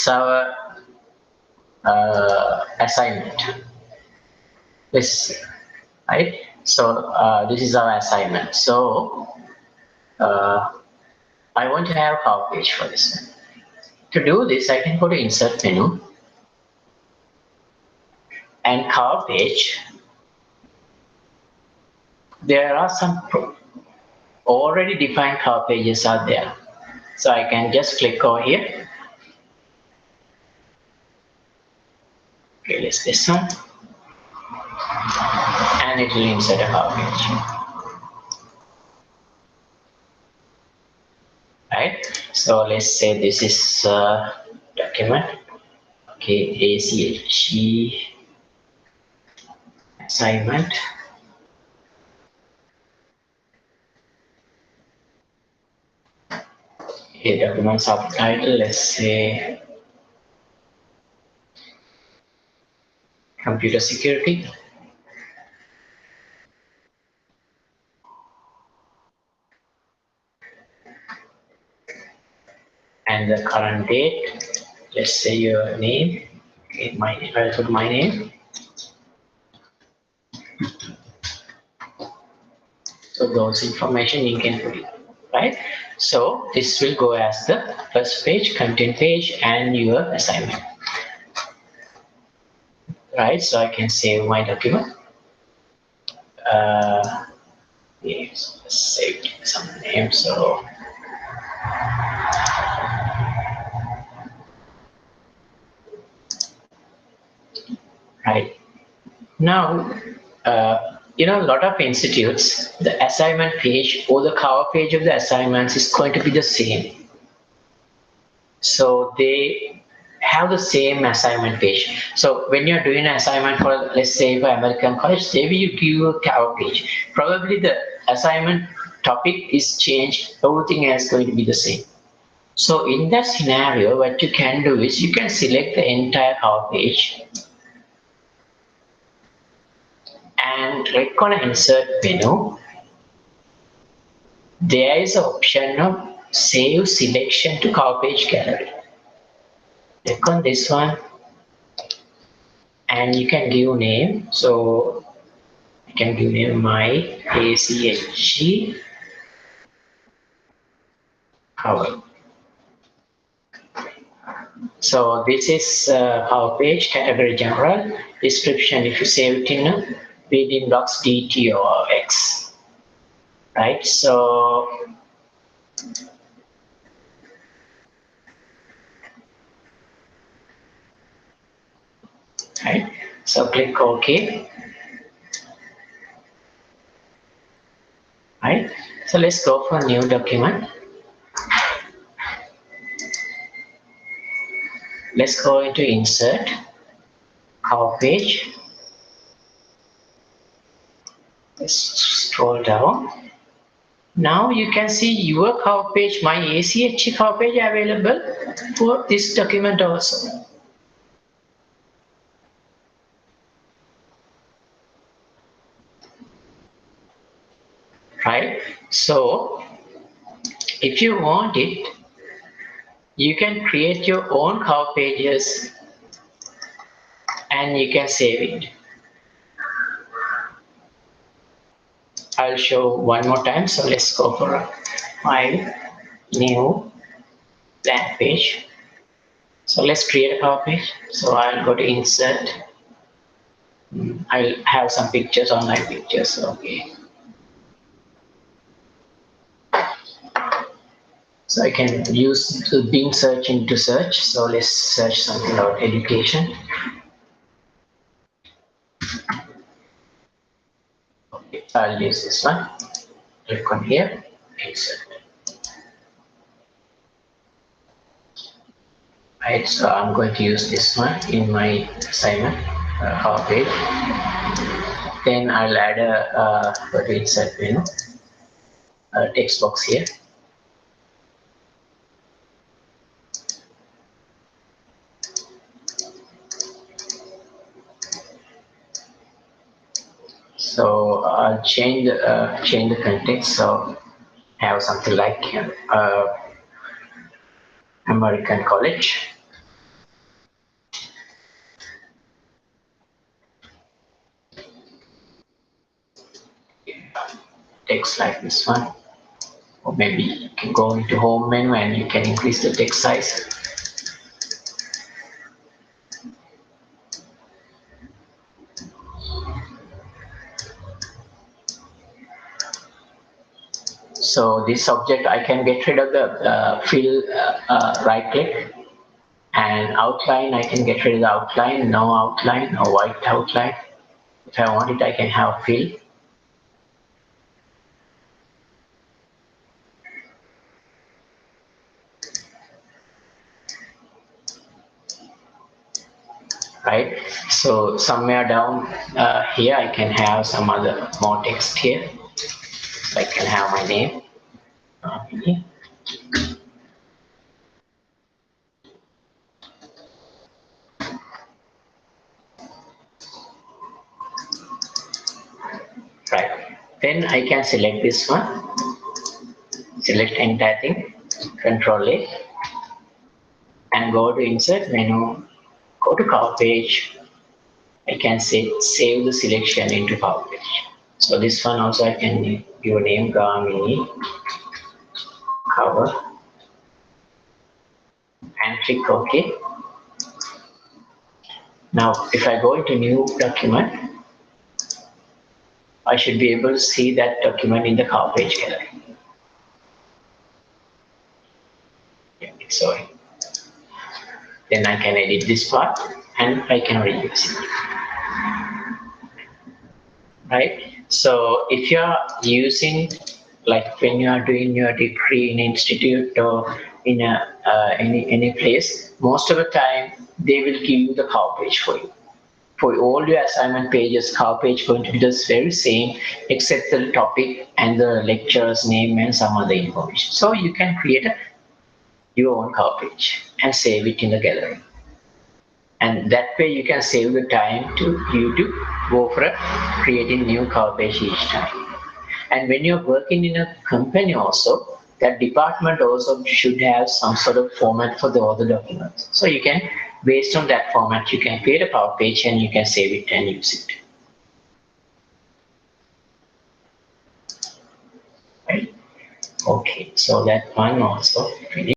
is our assignment. This, right? So this is our assignment. So I want to have a cover page for this. To do this, I can go to Insert menu and cover page. There are some already defined cover pages are there. So I can just click over here. Okay, let's this one. And it will insert a cover page. Right? So let's say this is document. Okay, ACHG assignment. Okay, document subtitle, let's say computer security. And the current date, let's say your name. Okay, I'll put my name. So those information you can put it, right? So this will go as the first page, content page, and your assignment. Right, so I can save my document. Yes, save some name. So right now, a lot of institutes, the assignment page or the cover page of the assignments is going to be the same. So they have the same assignment page. So when you're doing an assignment for, let's say, for American college, they will give you a cover page. Probably the assignment topic is changed, everything else is going to be the same. So in that scenario, what you can do is you can select the entire cover page and click on Insert menu. There is an option of Save Selection to Cover Page Gallery. Click on this one and you can give name. So you can give name my ACHG cover. So this is our page, category general, description if you save it in building blocks DT or X. Right, so right, so click OK. Right, so let's go for new document. Let's go into Insert, Cover Page. Let's scroll down. Now you can see your cover page, my ACHG cover page available for this document also. Right? So if you want it, you can create your own cover pages and you can save it. I'll show one more time. So let's go for a file, new, blank page. So let's create a cover page. So I'll go to Insert. I'll have some pictures, online pictures. Okay. So I can use the Bing search into search. So let's search something about education. Okay, I'll use this one. Click on here, insert. Right, so I'm going to use this one in my assignment cover page. Then I'll add go to insert menu, text box here. So I'll change the context. So have something like American college. text like this one. Or maybe you can go into home menu and you can increase the text size. So this object, I can get rid of the fill, right click, and outline, I can get rid of the outline, no outline, or white outline. If I want it, I can have fill. Right, so somewhere down here I can have some other more text here. So I can have my name here. Right, then I can select this one, select entire thing, Control A, and go to insert menu, go to cover page. I can say save the selection into cover page. So this one also I can give a name, Gamini cover, and click OK. Now if I go into new document, I should be able to see that document in the cover page gallery. Yeah, sorry. Then I can edit this part and I can reuse it. Right? So if you are using, like when you are doing your degree in institute or in any place, most of the time they will give you the cover page for you. For all your assignment pages, cover page going to be the very same except the topic and the lecturer's name and some other information. So you can create your own cover page and save it in the gallery. And that way you can save the time to you to go for creating new cover page each time. And when you're working in a company also, that department also should have some sort of format for all the documents. So you can, based on that format, you can create a cover page and you can save it and use it. Right? Okay, so that one also finished.